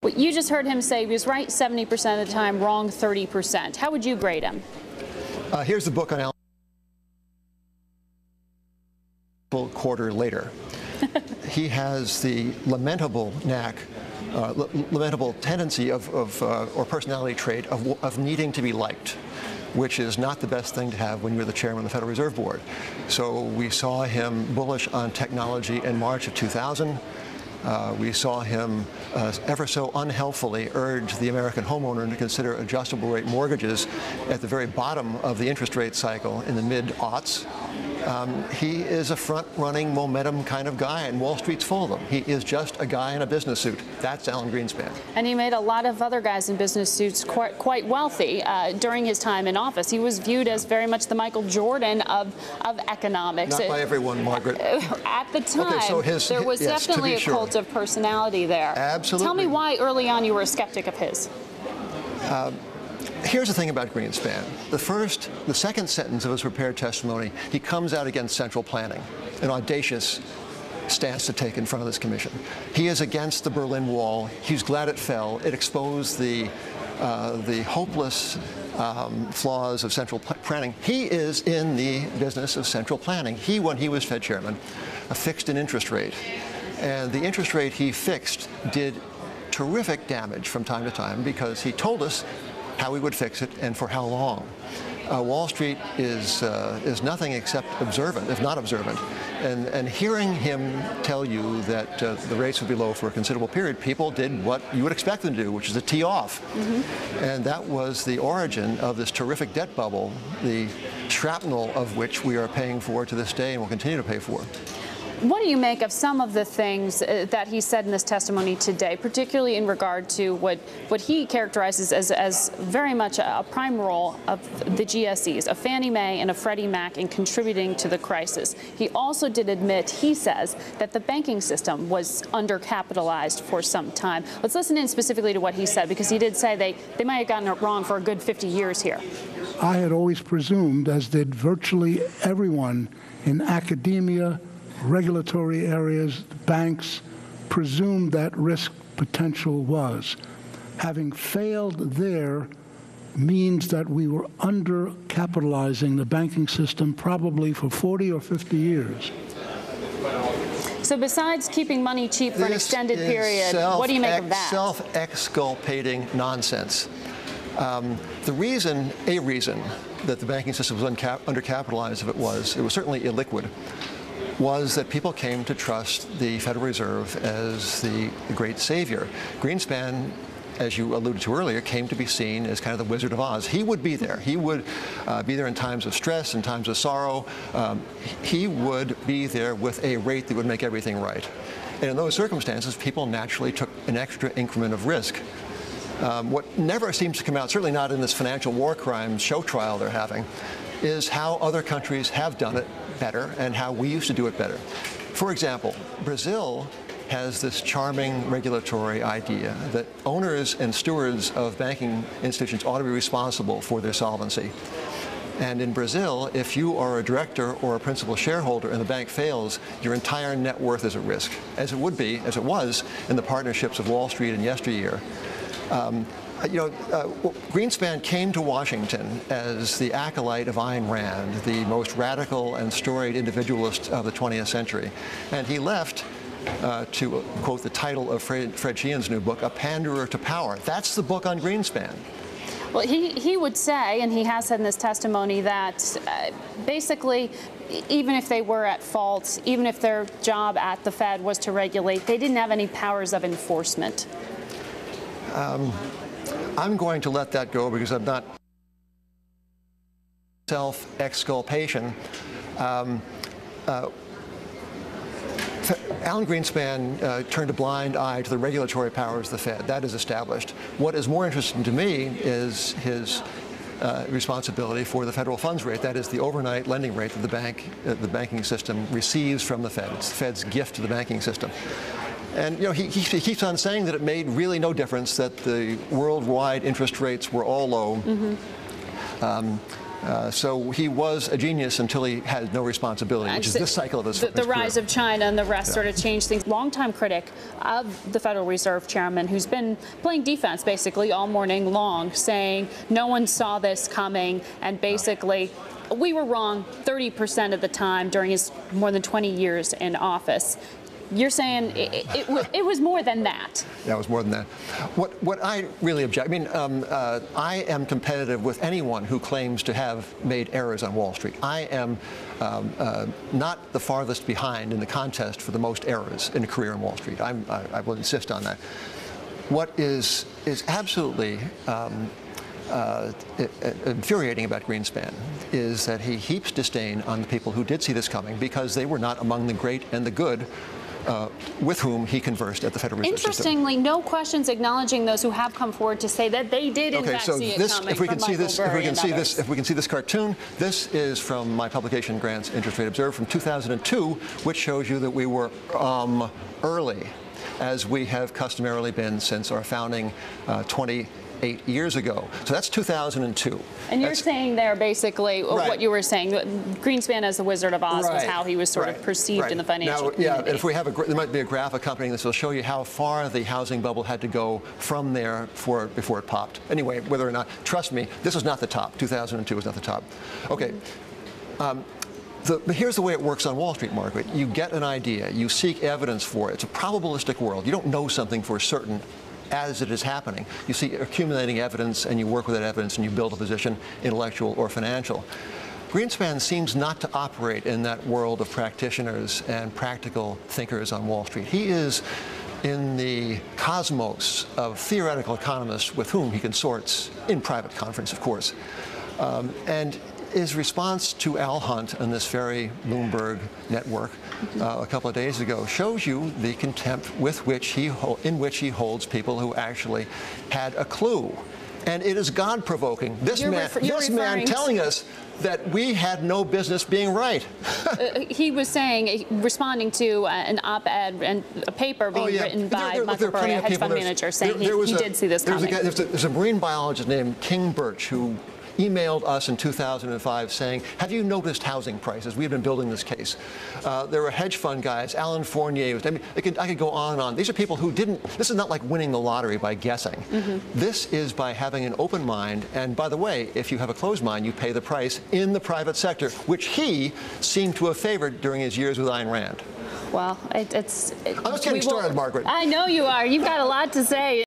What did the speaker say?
Well, you just heard him say he was right 70% of the time, wrong 30%. How would you grade him? Here's the book on Alan. Quarter later. He has the lamentable lamentable tendency or personality trait of needing to be liked, which is not the best thing to have when you're the chairman of the Federal Reserve Board. So we saw him bullish on technology in March of 2000. We saw him ever so unhelpfully urge the American homeowner to consider adjustable rate mortgages at the very bottom of the interest rate cycle in the mid-aughts. He is a front-running momentum kind of guy, and Wall Street's full of them. He is just a guy in a business suit. That's Alan Greenspan. And he made a lot of other guys in business suits quite wealthy during his time in office. He was viewed as very much the Michael Jordan of economics. Not by everyone, Margaret. At the time, okay, so there was definitely a cult of personality there. Absolutely. Tell me why early on you were a skeptic of his. Here's the thing about Greenspan. The second sentence of his prepared testimony, he comes out against central planning, an audacious stance to take in front of this commission. He is against the Berlin Wall. He's glad it fell. It exposed the hopeless flaws of central planning. He is in the business of central planning. He, when he was Fed chairman, fixed an interest rate. And the interest rate he fixed did terrific damage from time to time because he told us how we would fix it and for how long. Wall Street is nothing except observant, if not observant. And hearing him tell you that the rates would be low for a considerable period, people did what you would expect them to do, which is to tee off. Mm-hmm. And that was the origin of this terrific debt bubble, the shrapnel of which we are paying for to this day and will continue to pay for. What do you make of some of the things that he said in this testimony today, particularly in regard to what he characterizes as very much a prime role of the GSEs, a Fannie Mae and a Freddie Mac, in contributing to the crisis? He also did admit, he says, that the banking system was undercapitalized for some time. Let's listen in specifically to what he said, because he did say they might have gotten it wrong for a good 50 years here. I had always presumed, as did virtually everyone in academia, regulatory areas, banks, presumed that risk potential was. Having failed there means that we were undercapitalizing the banking system probably for 40 or 50 years. So besides keeping money cheap for an extended period, what do you make of that? Self-exculpating nonsense. A reason that the banking system was undercapitalized, if it was certainly illiquid, was that people came to trust the Federal Reserve as the great savior. Greenspan, as you alluded to earlier, came to be seen as kind of the Wizard of Oz. He would be there. He would be there in times of stress, in times of sorrow. He would be there with a rate that would make everything right. And in those circumstances, people naturally took an extra increment of risk. What never seems to come out, certainly not in this financial war crimes show trial they're having, is how other countries have done it better and how we used to do it better. For example, Brazil has this charming regulatory idea that owners and stewards of banking institutions ought to be responsible for their solvency. And in Brazil, if you are a director or a principal shareholder and the bank fails, your entire net worth is at risk, as it would be, as it was, in the partnerships of Wall Street and yesteryear. Greenspan came to Washington as the acolyte of Ayn Rand, the most radical and storied individualist of the 20th century. And he left, to quote the title of Fred Sheehan's new book, a panderer to power. That's the book on Greenspan. Well, he would say, and he has said in this testimony, that basically, even if they were at fault, even if their job at the Fed was to regulate, they didn't have any powers of enforcement. I'm going to let that go because I'm not self-exculpation. Alan Greenspan turned a blind eye to the regulatory powers of the Fed. That is established. What is more interesting to me is his responsibility for the federal funds rate. That is the overnight lending rate that the banking system receives from the Fed. It's the Fed's gift to the banking system. And he keeps on saying that it made really no difference that the worldwide interest rates were all low. Mm-hmm. So he was a genius until he had no responsibility, which is this cycle of his The career. rise of China and the rest sort of changed things. Longtime critic of the Federal Reserve Chairman, who's been playing defense basically all morning long, saying no one saw this coming, and basically we were wrong 30% of the time during his more than 20 years in office. You're saying it was more than that. Yeah, it was more than that. What I really object, I mean, I am competitive with anyone who claims to have made errors on Wall Street. I am not the farthest behind in the contest for the most errors in a career on Wall Street. I will insist on that. What is absolutely infuriating about Greenspan is that he heaps disdain on the people who did see this coming because they were not among the great and the good with whom he conversed at the Federal Reserve System. Interestingly, no questions acknowledging those who have come forward to say that they did in fact see it coming. If we can see this cartoon, this is from my publication, Grant's Interest Rate Observer, from 2002, which shows you that we were early, as we have customarily been since our founding 28 years ago. So that's 2002. And you're saying there basically what you were saying. Greenspan as the Wizard of Oz was how he was sort of perceived in the financial community. Yeah, if we have there might be a graph accompanying this. It'll show you how far the housing bubble had to go from there before it popped. Anyway, whether or not, trust me, this is not the top. 2002 was not the top. Okay. Here's the way it works on Wall Street, Margaret. You get an idea, you seek evidence for it. It's a probabilistic world. You don't know something for certain as it is happening. You see accumulating evidence, and you work with that evidence, and you build a position, intellectual or financial. Greenspan seems not to operate in that world of practitioners and practical thinkers on Wall Street. He is in the cosmos of theoretical economists with whom he consorts in private conference, of course. And his response to Al Hunt and this very Bloomberg network a couple of days ago shows you the contempt with which he holds people who actually had a clue. And it is God-provoking. This man telling us that we had no business being right. He was saying, responding to an op-ed and a paper being written by Michael Burry, a hedge fund manager, saying he did see this coming. There's a marine biologist named King Birch who emailed us in 2005 saying, have you noticed housing prices? We've been building this case. There were hedge fund guys, Alan Fournier. I mean, I could go on and on. These are people who this is not like winning the lottery by guessing. This is by having an open mind. And by the way, if you have a closed mind, you pay the price in the private sector, which he seemed to have favored during his years with Ayn Rand. Well, I'm just getting started, Margaret. I know you are. You've got a lot to say.